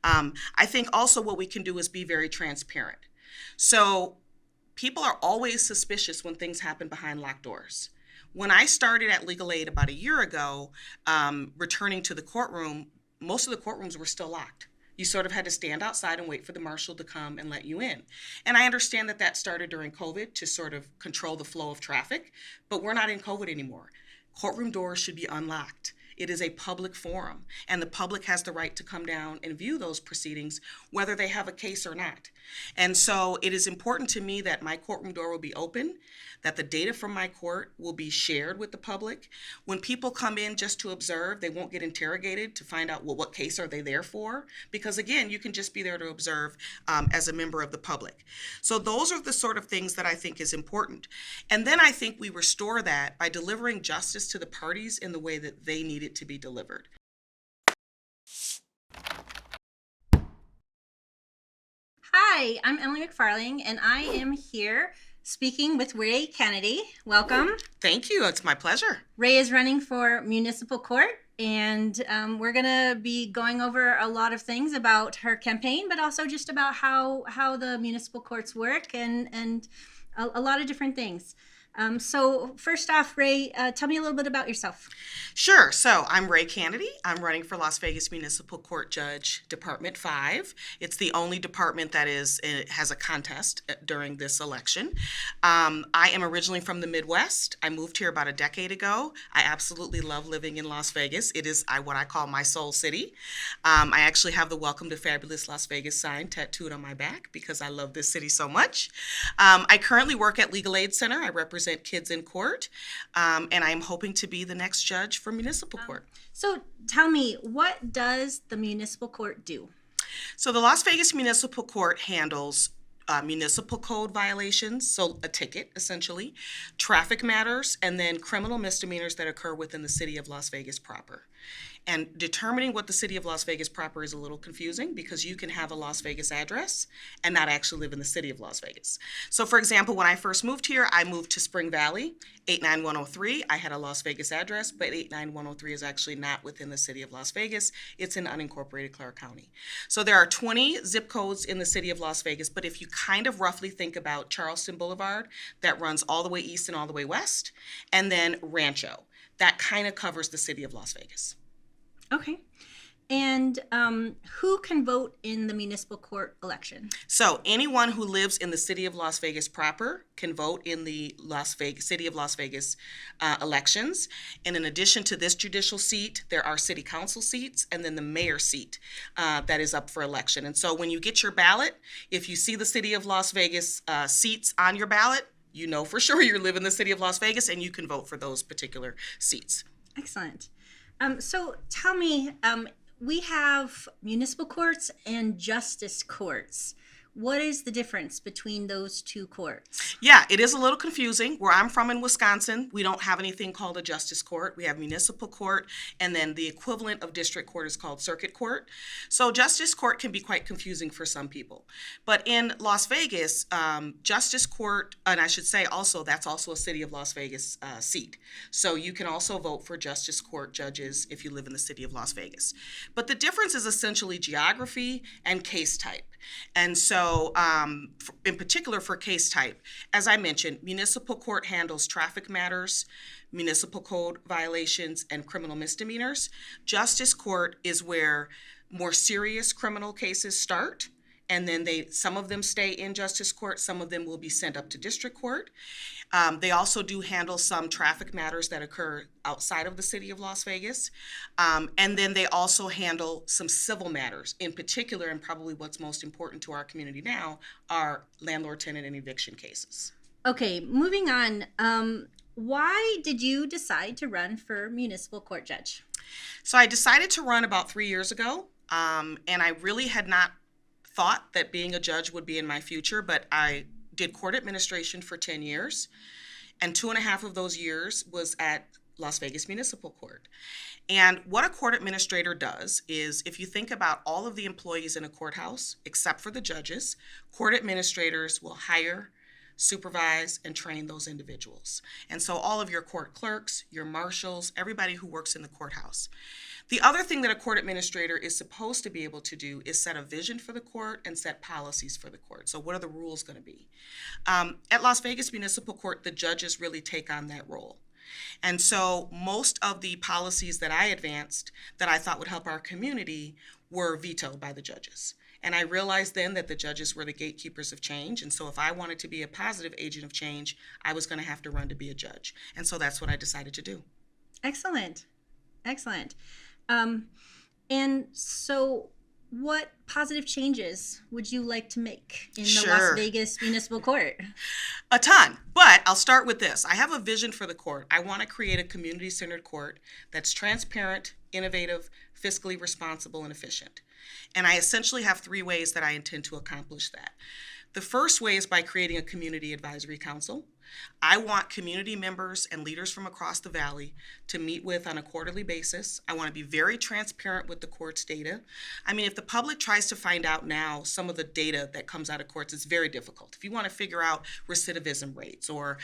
I think also what we can do is be very transparent. So people are always suspicious when things happen behind locked doors. When I started at Legal Aid about a year ago, returning to the courtroom, most of the courtrooms were still locked. You sort of had to stand outside and wait for the marshal to come and let you in. And I understand that that started during COVID to sort of control the flow of traffic, but we're not in COVID anymore. Courtroom doors should be unlocked. It is a public forum, and the public has the right to come down and view those proceedings, whether they have a case or not. And so it is important to me that my courtroom door will be open, that the data from my court will be shared with the public. When people come in just to observe, they won't get interrogated to find out, well, what case are they there for? Because again, you can just be there to observe as a member of the public. So those are the sort of things that I think is important. And then I think we restore that by delivering justice to the parties in the way that they need it to be delivered. Hi, I'm Emily McFarling, and I am here speaking with Rae Canady. Welcome. Thank you. It's my pleasure. Rae is running for municipal court, and we're going to be going over a lot of things about her campaign, but also just about how the municipal courts work and a lot of different things. So first off, Rae, tell me a little bit about yourself. Sure. So I'm Rae Canady. I'm running for Las Vegas Municipal Court Judge Department 5. It's the only department that has a contest during this election. I am originally from the Midwest. I moved here about a decade ago. I absolutely love living in Las Vegas. It is what I call my soul city. I actually have the Welcome to Fabulous Las Vegas sign tattooed on my back because I love this city so much. I currently work at Legal Aid Center. I represent kids in court, and I'm hoping to be the next judge for municipal court. So tell me, what does the municipal court do? So the Las Vegas Municipal Court handles municipal code violations, so a ticket essentially, traffic matters, and then criminal misdemeanors that occur within the city of Las Vegas proper. And determining what the city of Las Vegas proper is a little confusing because you can have a Las Vegas address and not actually live in the city of Las Vegas. So for example, when I first moved here, I moved to Spring Valley, 89103. I had a Las Vegas address, but 89103 is actually not within the city of Las Vegas. It's in unincorporated Clark County. So there are 20 zip codes in the city of Las Vegas, but if you kind of roughly think about Charleston Boulevard, that runs all the way east and all the way west, and then Rancho, that kind of covers the city of Las Vegas. Okay. And who can vote in the municipal court election? So anyone who lives in the city of Las Vegas proper can vote in the city of Las Vegas elections. And in addition to this judicial seat, there are city council seats and then the mayor seat that is up for election. And so when you get your ballot, if you see the city of Las Vegas seats on your ballot, you know for sure you live in the city of Las Vegas and you can vote for those particular seats. Excellent. So tell me, we have municipal courts and justice courts. What is the difference between those two courts? Yeah, it is a little confusing. Where I'm from in Wisconsin, we don't have anything called a justice court. We have municipal court, and then the equivalent of district court is called circuit court. So justice court can be quite confusing for some people. But in Las Vegas, justice court, and I should say also, that's also a city of Las Vegas seat. So you can also vote for justice court judges if you live in the city of Las Vegas. But the difference is essentially geography and case type. And so, in particular for case type, as I mentioned, municipal court handles traffic matters, municipal code violations, and criminal misdemeanors. Justice court is where more serious criminal cases start, and then some of them stay in justice court, some of them will be sent up to district court. They also do handle some traffic matters that occur outside of the city of Las Vegas. And then they also handle some civil matters. In particular, and probably what's most important to our community now, are landlord, tenant, and eviction cases. Okay, moving on. Why did you decide to run for municipal court judge? So I decided to run about 3 years ago, and I really had not thought that being a judge would be in my future, but I did court administration for 10 years, and 2.5 of those years was at Las Vegas Municipal Court. And what a court administrator does is, if you think about all of the employees in a courthouse, except for the judges, court administrators will hire, supervise, and train those individuals. And so all of your court clerks, your marshals, everybody who works in the courthouse. The other thing that a court administrator is supposed to be able to do is set a vision for the court and set policies for the court. So what are the rules going to be? At Las Vegas Municipal Court, the judges really take on that role. And so most of the policies that I advanced that I thought would help our community were vetoed by the judges. And I realized then that the judges were the gatekeepers of change. And so if I wanted to be a positive agent of change, I was going to have to run to be a judge. And so that's what I decided to do. Excellent. Excellent. And so what positive changes would you like to make in the Las Vegas Municipal Court? A ton, but I'll start with this. I have a vision for the court. I want to create a community-centered court that's transparent, innovative, fiscally responsible, and efficient. And I essentially have 3 ways that I intend to accomplish that. The first way is by creating a community advisory council. I want community members and leaders from across the valley to meet with on a quarterly basis. I want to be very transparent with the court's data. I mean, if the public tries to find out now some of the data that comes out of courts, it's very difficult. If you want to figure out recidivism rates or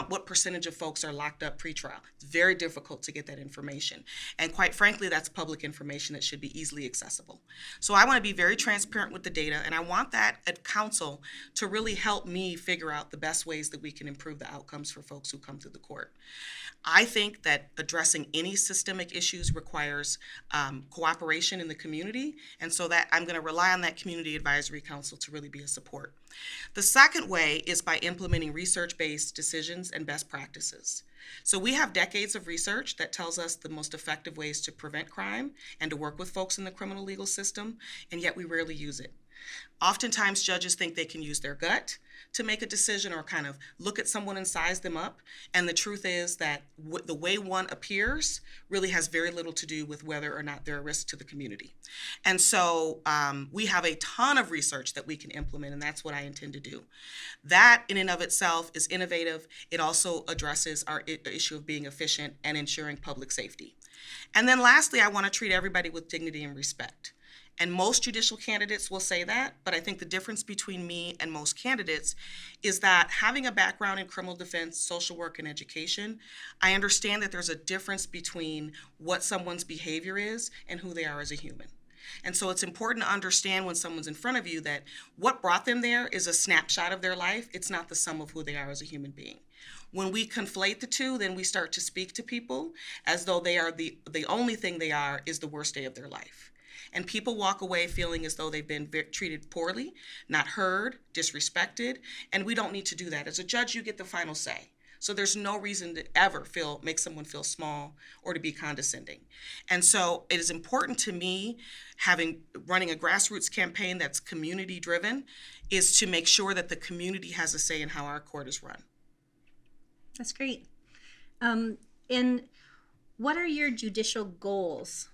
what percentage of folks are locked up pretrial, it's very difficult to get that information. And quite frankly, that's public information that should be easily accessible. So I want to be very transparent with the data, and I want that council to really help me figure out the best ways that we can improve the outcomes for folks who come through the court. I think that addressing any systemic issues requires cooperation in the community, and so that I'm going to rely on that community advisory council to really be a support. The second way is by implementing research-based decisions and best practices. So we have decades of research that tells us the most effective ways to prevent crime and to work with folks in the criminal legal system, and yet we rarely use it. Oftentimes, judges think they can use their gut to make a decision or kind of look at someone and size them up. And the truth is that the way one appears really has very little to do with whether or not they're a risk to the community. And so we have a ton of research that we can implement, and that's what I intend to do. That in and of itself is innovative. It also addresses our issue of being efficient and ensuring public safety. And then lastly, I want to treat everybody with dignity and respect. And most judicial candidates will say that, but I think the difference between me and most candidates is that having a background in criminal defense, social work, and education, I understand that there's a difference between what someone's behavior is and who they are as a human. And so it's important to understand when someone's in front of you that what brought them there is a snapshot of their life. It's not the sum of who they are as a human being. When we conflate the two, then we start to speak to people as though they are the only thing they are is the worst day of their life. And people walk away feeling as though they've been treated poorly, not heard, disrespected, and we don't need to do that. As a judge, you get the final say. So there's no reason to ever make someone feel small or to be condescending. And so it is important to me, running a grassroots campaign that's community driven, is to make sure that the community has a say in how our court is run. That's great. And what are your judicial goals?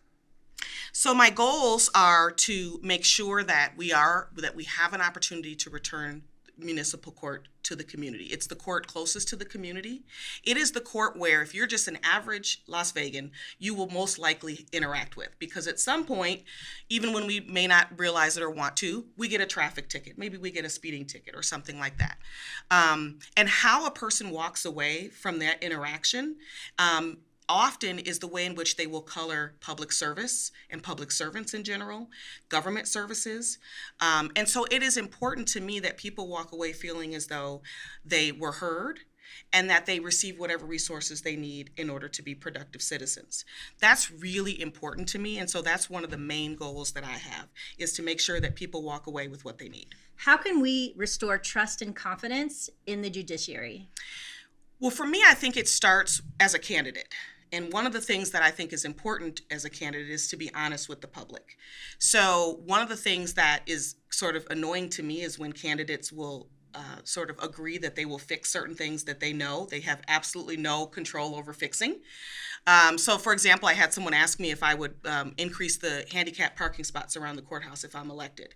So my goals are to make sure that we have an opportunity to return municipal court to the community. It's the court closest to the community. It is the court where if you're just an average Las Vegan, you will most likely interact with, because at some point, even when we may not realize it or want to, we get a traffic ticket. Maybe we get a speeding ticket or something like that. And how a person walks away from that interaction often is the way in which they will color public service and public servants in general, government services. And so it is important to me that people walk away feeling as though they were heard and that they receive whatever resources they need in order to be productive citizens. That's really important to me. And so that's one of the main goals that I have, is to make sure that people walk away with what they need. How can we restore trust and confidence in the judiciary? Well, for me, I think it starts as a candidate. And one of the things that I think is important as a candidate is to be honest with the public. So one of the things that is sort of annoying to me is when candidates will sort of agree that they will fix certain things that they know they have absolutely no control over fixing. So for example, I had someone ask me if I would increase the handicap parking spots around the courthouse if I'm elected.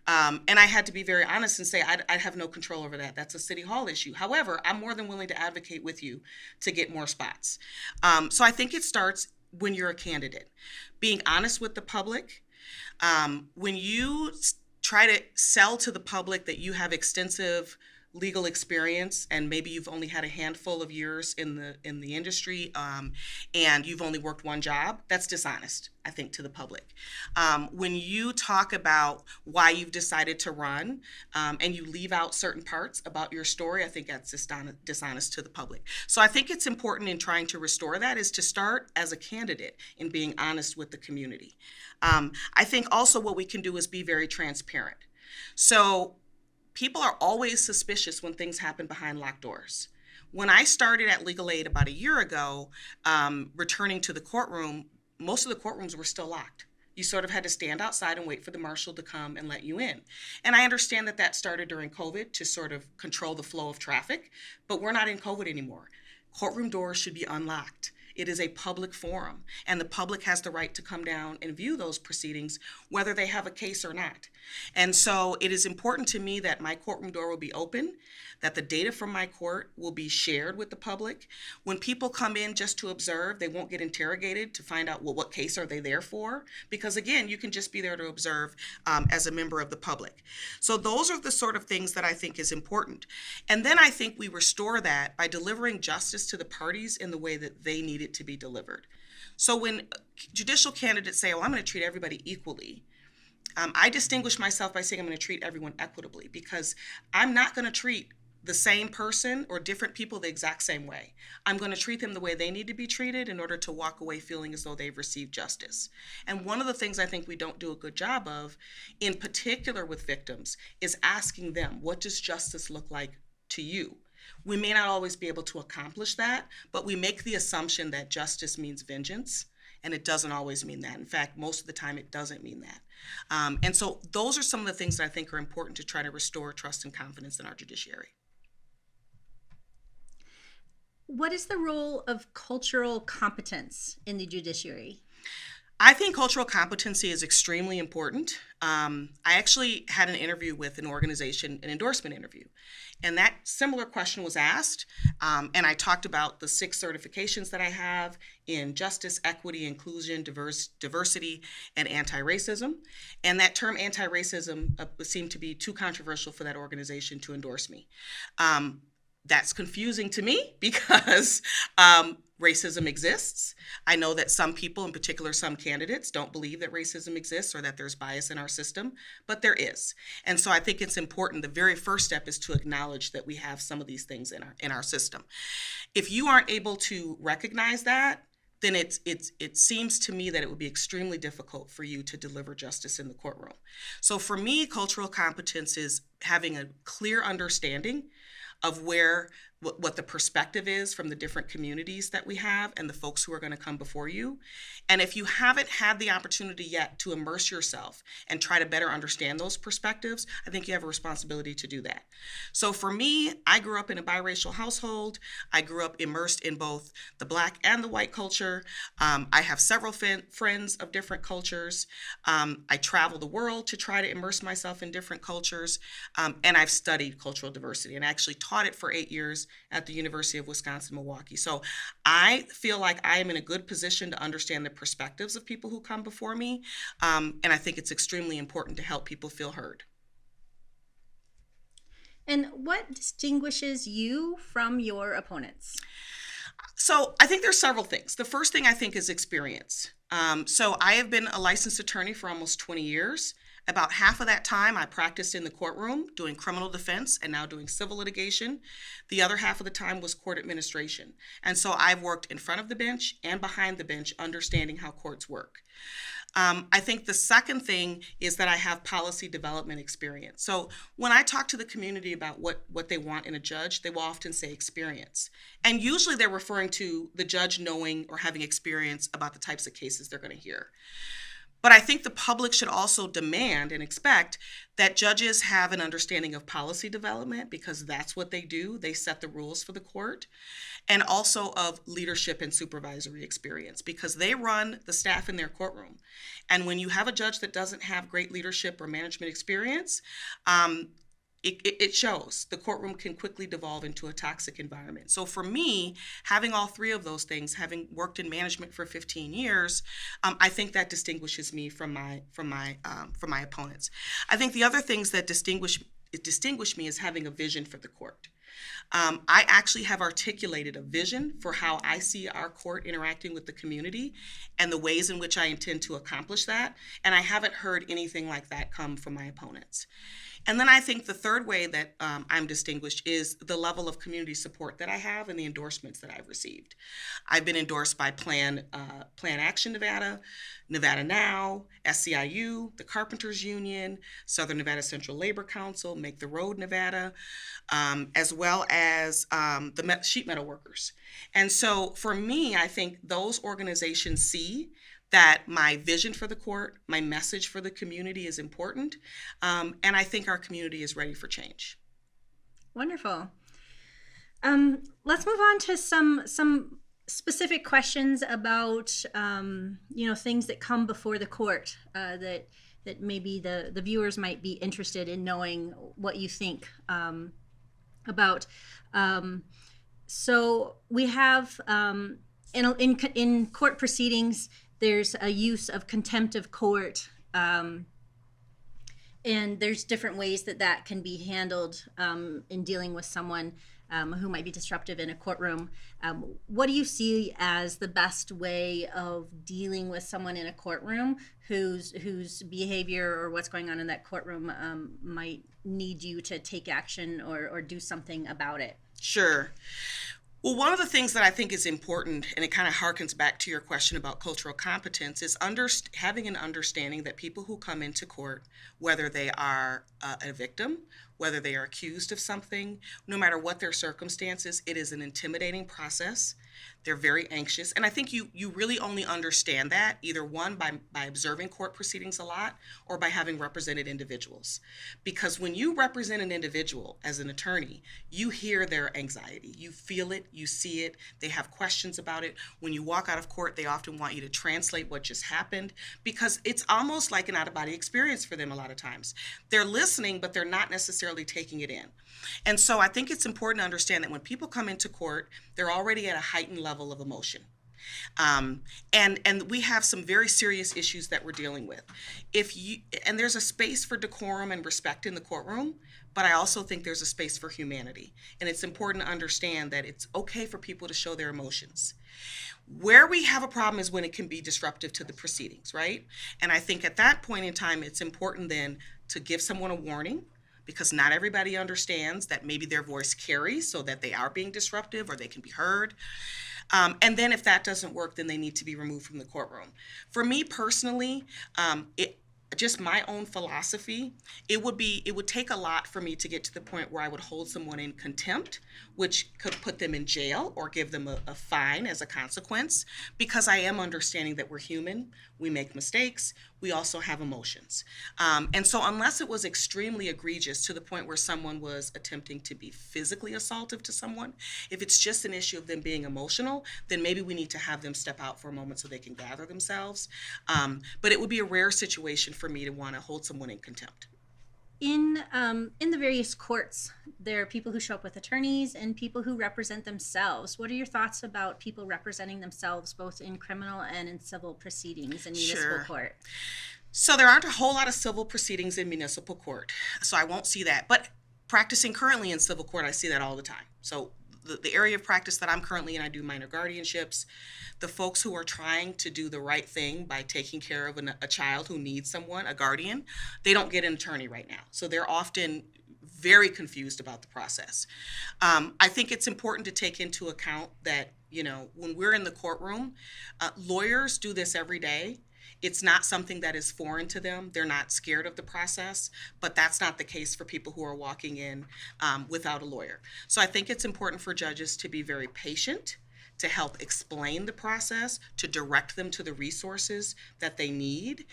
And I had to be very honest and say, I have no control over that. That's a city hall issue. However, I'm more than willing to advocate with you to get more spots. So I think it starts when you're a candidate. Being honest with the public. When you try to sell to the public that you have extensive legal experience and maybe you've only had a handful of years in the industry, and you've only worked one job, that's dishonest, I think, to the public. When you talk about why you've decided to run, and you leave out certain parts about your story, I think that's dishonest to the public. So I think it's important in trying to restore that is to start as a candidate in being honest with the community. I think also what we can do is be very transparent. So people are always suspicious when things happen behind locked doors. When I started at Legal Aid about a year ago, returning to the courtroom, most of the courtrooms were still locked. You sort of had to stand outside and wait for the marshal to come and let you in. And I understand that that started during COVID to sort of control the flow of traffic, but we're not in COVID anymore. Courtroom doors should be unlocked. It is a public forum, and the public has the right to come down and view those proceedings, whether they have a case or not. And so it is important to me that my courtroom door will be open, that the data from my court will be shared with the public. When people come in just to observe, they won't get interrogated to find out, well, what case are they there for? Because again, you can just be there to observe as a member of the public. So those are the sort of things that I think is important. And then I think we restore that by delivering justice to the parties in the way that they need it to be delivered. So when judicial candidates say, oh, I'm going to treat everybody equally, I distinguish myself by saying I'm going to treat everyone equitably, because I'm not going to treat the same person or different people the exact same way. I'm going to treat them the way they need to be treated in order to walk away feeling as though they've received justice. And one of the things I think we don't do a good job of, in particular with victims, is asking them, what does justice look like to you? We may not always be able to accomplish that, but we make the assumption that justice means vengeance, and it doesn't always mean that. In fact, most of the time it doesn't mean that. And so those are some of the things that I think are important to try to restore trust and confidence in our judiciary. What is the role of cultural competence in the judiciary? I think cultural competency is extremely important. I actually had an interview with an organization, an endorsement interview, and that similar question was asked. And I talked about the 6 certifications that I have in justice, equity, inclusion, diversity, and anti-racism. And that term anti-racism seemed to be too controversial for that organization to endorse me. That's confusing to me because racism exists. I know that some people, in particular some candidates, don't believe that racism exists or that there's bias in our system, but there is. And so I think it's important. The very first step is to acknowledge that we have some of these things in our system. If you aren't able to recognize that, then it seems to me that it would be extremely difficult for you to deliver justice in the courtroom. So for me, cultural competence is having a clear understanding of what the perspective is from the different communities that we have and the folks who are going to come before you. And if you haven't had the opportunity yet to immerse yourself and try to better understand those perspectives, I think you have a responsibility to do that. So for me, I grew up in a biracial household. I grew up immersed in both the Black and the white culture. I have several friends of different cultures. I travel the world to try to immerse myself in different cultures. And I've studied cultural diversity and actually taught it for 8 years at the University of Wisconsin-Milwaukee. So I feel like I am in a good position to understand the perspectives of people who come before me. And I think it's extremely important to help people feel heard. And what distinguishes you from your opponents? So I think there's several things. The first thing I think is experience. So I have been a licensed attorney for almost 20 years. About half of that time, I practiced in the courtroom doing criminal defense and now doing civil litigation. The other half of the time was court administration. And so I've worked in front of the bench and behind the bench, understanding how courts work. I think the second thing is that I have policy development experience. So when I talk to the community about what they want in a judge, they will often say experience. And usually they're referring to the judge knowing or having experience about the types of cases they're going to hear. But I think the public should also demand and expect that judges have an understanding of policy development, because that's what they do. They set the rules for the court, and also of leadership and supervisory experience, because they run the staff in their courtroom. And when you have a judge that doesn't have great leadership or management experience, it shows. The courtroom can quickly devolve into a toxic environment. So for me, having all 3 of those things, having worked in management for 15 years, I think that distinguishes me from my opponents. I think the other things that distinguish distinguish me as having a vision for the court. I actually have articulated a vision for how I see our court interacting with the community and the ways in which I intend to accomplish that. And I haven't heard anything like that come from my opponents. And then I think the third way that I'm distinguished is the level of community support that I have and the endorsements that I've received. I've been endorsed by Plan Action Nevada, Nevada Now, SCIU, the Carpenters Union, Southern Nevada Central Labor Council, Make the Road Nevada, as well as the sheet metal workers. And so for me, I think those organizations see that my vision for the court, my message for the community is important, and I think our community is ready for change. Wonderful. Let's move on to some specific questions about things that come before the court that maybe the viewers might be interested in knowing what you think about. So we have in court proceedings, there's a use of contempt of court, and there's different ways that can be handled in dealing with someone who might be disruptive in a courtroom. What do you see as the best way of dealing with someone in a courtroom whose behavior or what's going on in that courtroom might need you to take action or do something about it? Sure. Well, one of the things that I think is important, and it kind of harkens back to your question about cultural competence, is having an understanding that people who come into court, whether they are a victim, whether they are accused of something, no matter what their circumstances, it is an intimidating process. They're very anxious. And I think you really only understand that either one, by observing court proceedings a lot, or by having represented individuals. Because when you represent an individual as an attorney, you hear their anxiety. You feel it, you see it, they have questions about it. When you walk out of court, they often want you to translate what just happened, because it's almost like an out-of-body experience for them a lot of times. They're listening, but they're not necessarily taking it in. And so I think it's important to understand that when people come into court, they're already at a heightened level of emotion. And we have some very serious issues that we're dealing with. And there's a space for decorum and respect in the courtroom, but I also think there's a space for humanity. And it's important to understand that it's okay for people to show their emotions. Where we have a problem is when it can be disruptive to the proceedings, right? And I think at that point in time, it's important then to give someone a warning, because not everybody understands that maybe their voice carries so that they are being disruptive or they can be heard. And then if that doesn't work, then they need to be removed from the courtroom. For me personally, just my own philosophy, it would take a lot for me to get to the point where I would hold someone in contempt, which could put them in jail or give them a fine as a consequence, because I am understanding that we're human, we make mistakes, we also have emotions. And so unless it was extremely egregious to the point where someone was attempting to be physically assaultive to someone, if it's just an issue of them being emotional, then maybe we need to have them step out for a moment so they can gather themselves. But it would be a rare situation for me to want to hold someone in contempt. In the various courts, there are people who show up with attorneys and people who represent themselves. What are your thoughts about people representing themselves both in criminal and in civil proceedings in municipal court? So there aren't a whole lot of civil proceedings in municipal court, so I won't see that. But practicing currently in civil court, I see that all the time. So the area of practice that I'm currently in, I do minor guardianships. The folks who are trying to do the right thing by taking care of a child who needs someone, a guardian, they don't get an attorney right now. So they're often very confused about the process. I think it's important to take into account that, when we're in the courtroom, lawyers do this every day. It's not something that is foreign to them. They're not scared of the process, but that's not the case for people who are walking in without a lawyer. So I think it's important for judges to be very patient, to help explain the process, to direct them to the resources that they need.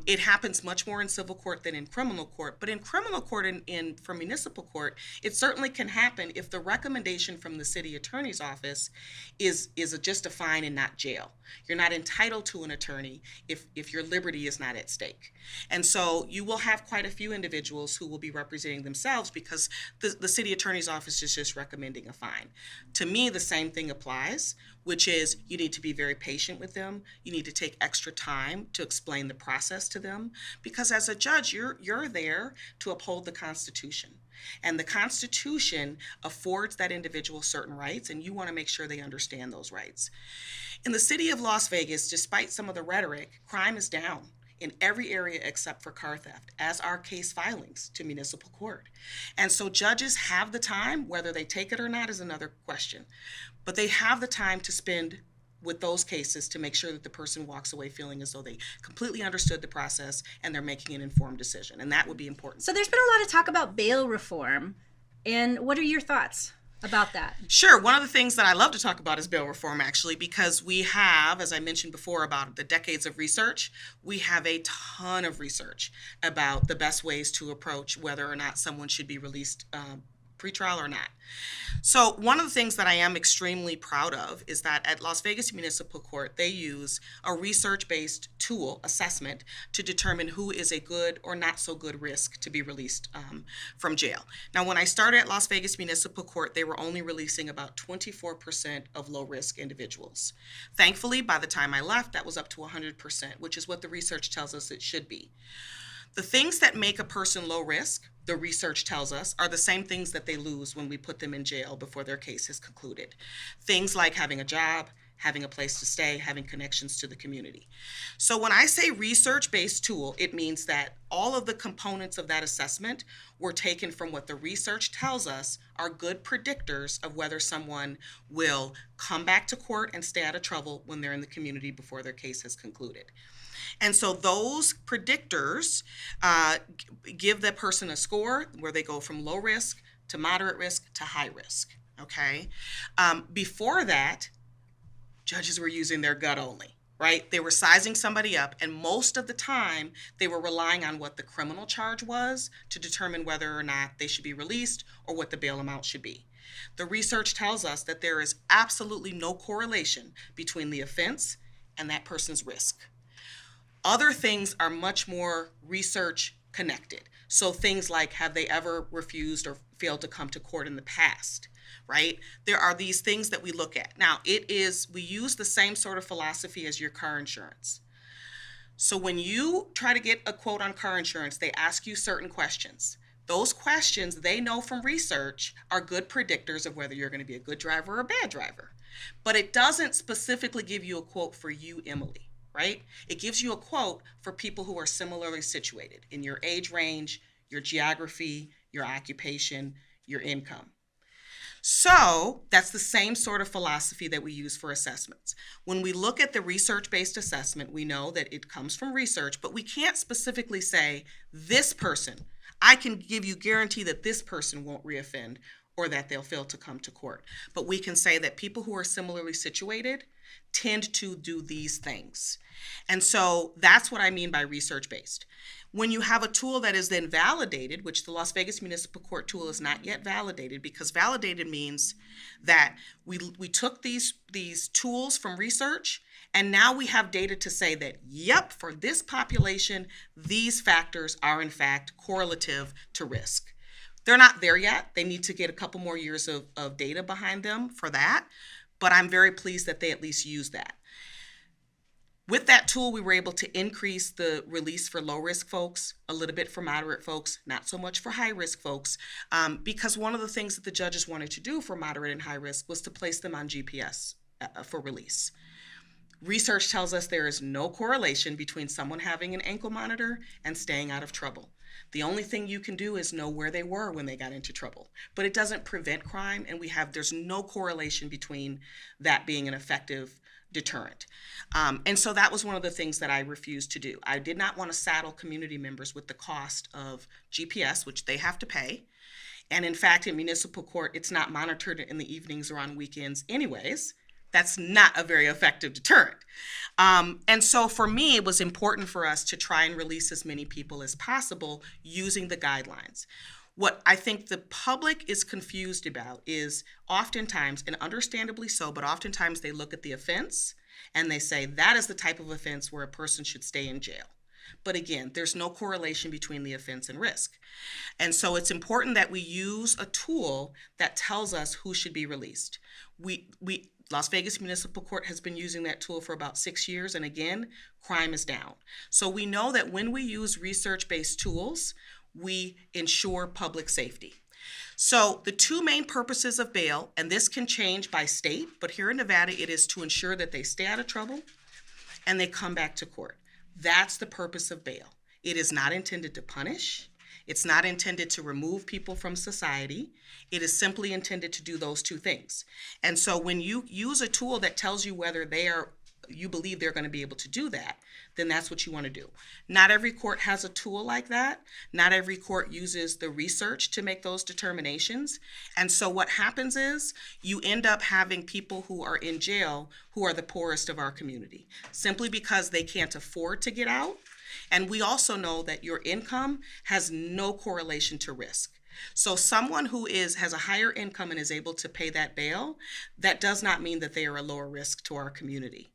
It happens much more in civil court than in criminal court, but in criminal court and for municipal court, it certainly can happen if the recommendation from the city attorney's office is just a fine and not jail. You're not entitled to an attorney if your liberty is not at stake. And so you will have quite a few individuals who will be representing themselves because the city attorney's office is just recommending a fine. To me, the same thing applies. advise, which is you need to be very patient with them. You need to take extra time to explain the process to them, because as a judge, you're there to uphold the Constitution. And the Constitution affords that individual certain rights, and you want to make sure they understand those rights. In the city of Las Vegas, despite some of the rhetoric, crime is down in every area except for car theft, as are case filings to municipal court. And so judges have the time, whether they take it or not is another question, but they have the time to spend with those cases to make sure that the person walks away feeling as though they completely understood the process and they're making an informed decision. And that would be important. So there's been a lot of talk about bail reform. And what are your thoughts about that? Sure. One of the things that I love to talk about is bail reform, actually, because we have, as I mentioned before, about the decades of research. We have a ton of research about the best ways to approach whether or not someone should be released pretrial or not. So one of the things that I am extremely proud of is that at Las Vegas Municipal Court, they use a research-based tool assessment to determine who is a good or not so good risk to be released from jail. Now, when I started at Las Vegas Municipal Court, they were only releasing about 24% of low-risk individuals. Thankfully, by the time I left, that was up to 100%, which is what the research tells us it should be. The things that make a person low risk, the research tells us, are the same things that they lose when we put them in jail before their case is concluded. Things like having a job, having a place to stay, having connections to the community. So when I say research-based tool, it means that all of the components of that assessment were taken from what the research tells us are good predictors of whether someone will come back to court and stay out of trouble when they're in the community before their case has concluded. And so those predictors give that person a score where they go from low risk to moderate risk to high risk, okay? Before that, judges were using their gut only, right? They were sizing somebody up, and most of the time, they were relying on what the criminal charge was to determine whether or not they should be released or what the bail amount should be. The research tells us that there is absolutely no correlation between the offense and that person's risk. Other things are much more research connected. So things like, have they ever refused or failed to come to court in the past, right? There are these things that we look at. Now, we use the same sort of philosophy as your car insurance. So when you try to get a quote on car insurance, they ask you certain questions. Those questions, they know from research, are good predictors of whether you're going to be a good driver or a bad driver. But it doesn't specifically give you a quote for you, Emily. Right? It gives you a quote for people who are similarly situated in your age range, your geography, your occupation, your income. So that's the same sort of philosophy that we use for assessments. When we look at the research-based assessment, we know that it comes from research, but we can't specifically say this person, I can give you guarantee that this person won't reoffend or that they'll fail to come to court. But we can say that people who are similarly situated tend to do these things. And so that's what I mean by research-based. When you have a tool that is then validated, which the Las Vegas Municipal Court tool is not yet validated, because validated means that we took these tools from research, and now we have data to say that, yep, for this population, these factors are in fact correlative to risk. They're not there yet. They need to get a couple more years of data behind them for that, but I'm very pleased that they at least use that. With that tool, we were able to increase the release for low-risk folks, a little bit for moderate folks, not so much for high-risk folks, because one of the things that the judges wanted to do for moderate and high-risk was to place them on GPS for release. Research tells us there is no correlation between someone having an ankle monitor and staying out of trouble. The only thing you can do is know where they were when they got into trouble. But it doesn't prevent crime, and there's no correlation between that being an effective deterrent. And so that was one of the things that I refused to do. I did not want to saddle community members with the cost of GPS, which they have to pay. And in fact, in municipal court, it's not monitored in the evenings or on weekends anyways. That's not a very effective deterrent. And so for me, it was important for us to try and release as many people as possible using the guidelines. What I think the public is confused about is oftentimes, and understandably so, but oftentimes they look at the offense and they say that is the type of offense where a person should stay in jail. But again, there's no correlation between the offense and risk. And so it's important that we use a tool that tells us who should be released. Las Vegas Municipal Court has been using that tool for about 6 years, and again, crime is down. So we know that when we use research-based tools, we ensure public safety. So the two main purposes of bail, and this can change by state, but here in Nevada, it is to ensure that they stay out of trouble and they come back to court. That's the purpose of bail. It is not intended to punish. It's not intended to remove people from society. It is simply intended to do those two things. And so when you use a tool that tells you whether you believe they're going to be able to do that, then that's what you want to do. Not every court has a tool like that. Not every court uses the research to make those determinations. And so what happens is you end up having people who are in jail who are the poorest of our community, simply because they can't afford to get out. And we also know that your income has no correlation to risk. So someone who has a higher income and is able to pay that bail, that does not mean that they are a lower risk to our community.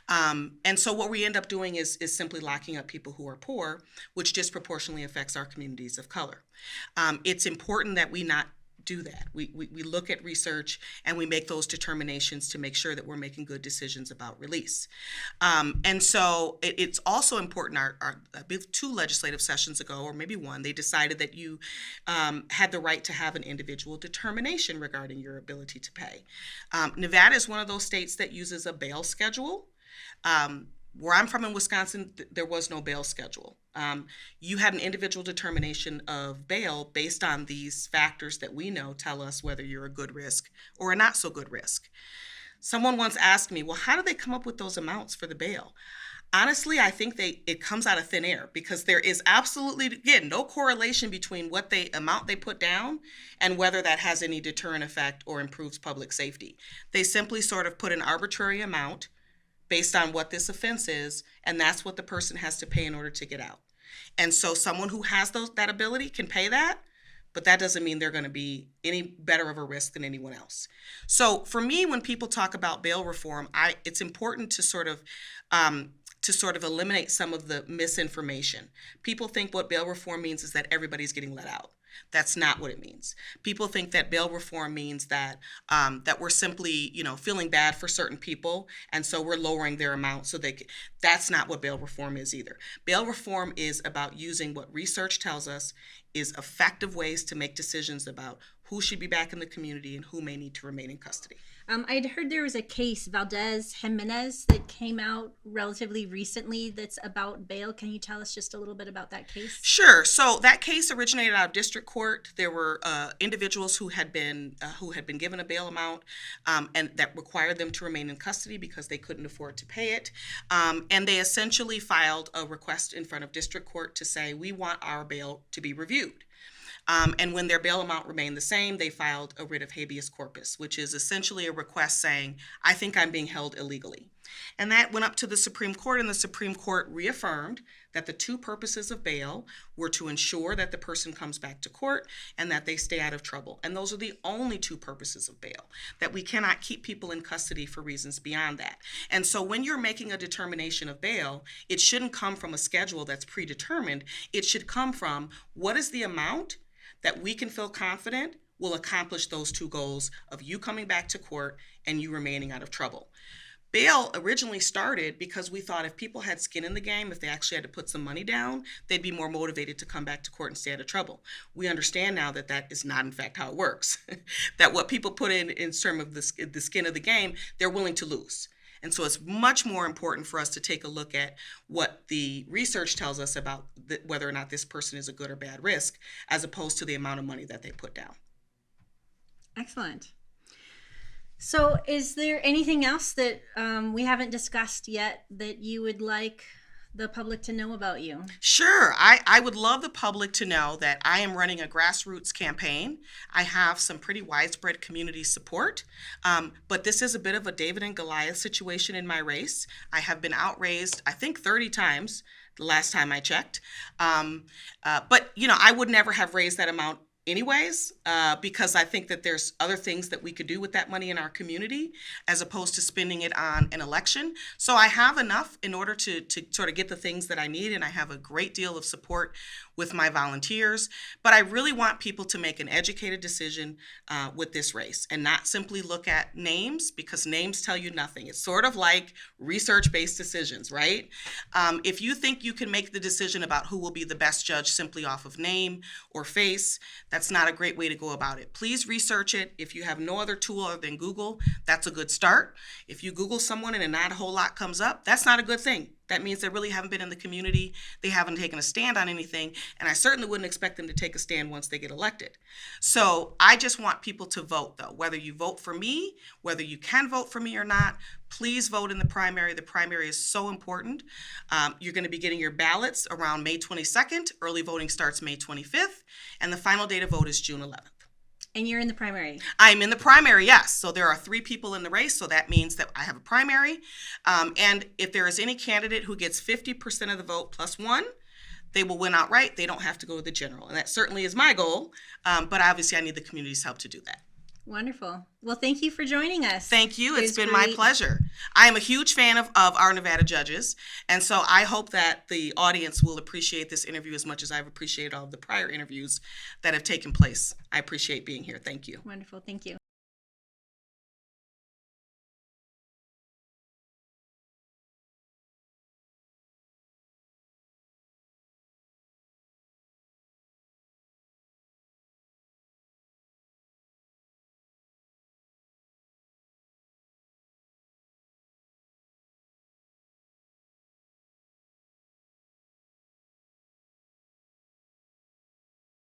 And so what we end up doing is simply locking up people who are poor, which disproportionately affects our communities of color. It's important that we not do that. We look at research and we make those determinations to make sure that we're making good decisions about release. And so it's also important, I believe 2 legislative sessions ago, or maybe 1, they decided that you had the right to have an individual determination regarding your ability to pay. Nevada is one of those states that uses a bail schedule. Where I'm from in Wisconsin, there was no bail schedule. You had an individual determination of bail based on these factors that we know tell us whether you're a good risk or a not so good risk. Someone once asked me, well, how do they come up with those amounts for the bail? Honestly, I think it comes out of thin air, because there is absolutely, again, no correlation between what amount they put down and whether that has any deterrent effect or improves public safety. They simply sort of put an arbitrary amount based on what this offense is, and that's what the person has to pay in order to get out. And so someone who has that ability can pay that, but that doesn't mean they're going to be any better of a risk than anyone else. So for me, when people talk about bail reform, it's important to sort of eliminate some of the misinformation. People think what bail reform means is that everybody's getting let out. That's not what it means. People think that bail reform means that we're simply, feeling bad for certain people, and so we're lowering their amount so that's not what bail reform is either. Bail reform is about using what research tells us is effective ways to make decisions about who should be back in the community and who may need to remain in custody. I'd heard there was a case, Valdez Jimenez, that came out relatively recently that's about bail. Can you tell us just a little bit about that case? Sure. So that case originated out of district court. There were individuals who had been given a bail amount and that required them to remain in custody because they couldn't afford to pay it. And they essentially filed a request in front of district court to say, we want our bail to be reviewed. And when their bail amount remained the same, they filed a writ of habeas corpus, which is essentially a request saying, I think I'm being held illegally. And that went up to the Supreme Court, and the Supreme Court reaffirmed that the 2 purposes of bail were to ensure that the person comes back to court and that they stay out of trouble. And those are the only 2 purposes of bail, that we cannot keep people in custody for reasons beyond that. And so when you're making a determination of bail, it shouldn't come from a schedule that's predetermined. It should come from what is the amount that we can feel confident will accomplish those 2 goals of you coming back to court and you remaining out of trouble. Bail originally started because we thought if people had skin in the game, if they actually had to put some money down, they'd be more motivated to come back to court and stay out of trouble. We understand now that that is not in fact how it works. That what people put in terms of the skin of the game, they're willing to lose. And so it's much more important for us to take a look at what the research tells us about whether or not this person is a good or bad risk, as opposed to the amount of money that they put down. Excellent. So is there anything else that we haven't discussed yet that you would like the public to know about you? Sure. I would love the public to know that I am running a grassroots campaign. I have some pretty widespread community support, but this is a bit of a David and Goliath situation in my race. I have been outraised, I think, 30 times the last time I checked. But, I would never have raised that amount anyways, because I think that there's other things that we could do with that money in our community as opposed to spending it on an election. So I have enough in order to sort of get the things that I need, and I have a great deal of support with my volunteers. But I really want people to make an educated decision with this race and not simply look at names, because names tell you nothing. It's sort of like research-based decisions, right? If you think you can make the decision about who will be the best judge simply off of name or face, that's not a great way to go about it. Please research it. If you have no other tool other than Google, that's a good start. If you Google someone and not a whole lot comes up, that's not a good thing. That means they really haven't been in the community. They haven't taken a stand on anything. And I certainly wouldn't expect them to take a stand once they get elected. So I just want people to vote, though. Whether you vote for me, whether you can vote for me or not, please vote in the primary. The primary is so important. You're going to be getting your ballots around May 22nd. Early voting starts May 25th. And the final day to vote is June 11th. And you're in the primary. I'm in the primary, yes. So there are 3 people in the race, so that means that I have a primary. And if there is any candidate who gets 50% of the vote plus 1, they will win outright. They don't have to go to the general. And that certainly is my goal, but obviously I need the community's help to do that. Wonderful. Well, thank you for joining us. Thank you. It It's was been my great. pleasure. I am a huge fan of our Nevada judges, and so I hope that the audience will appreciate this interview as much as I've appreciated all of the prior interviews that have taken place. I appreciate being here. Thank you. Wonderful. Thank you.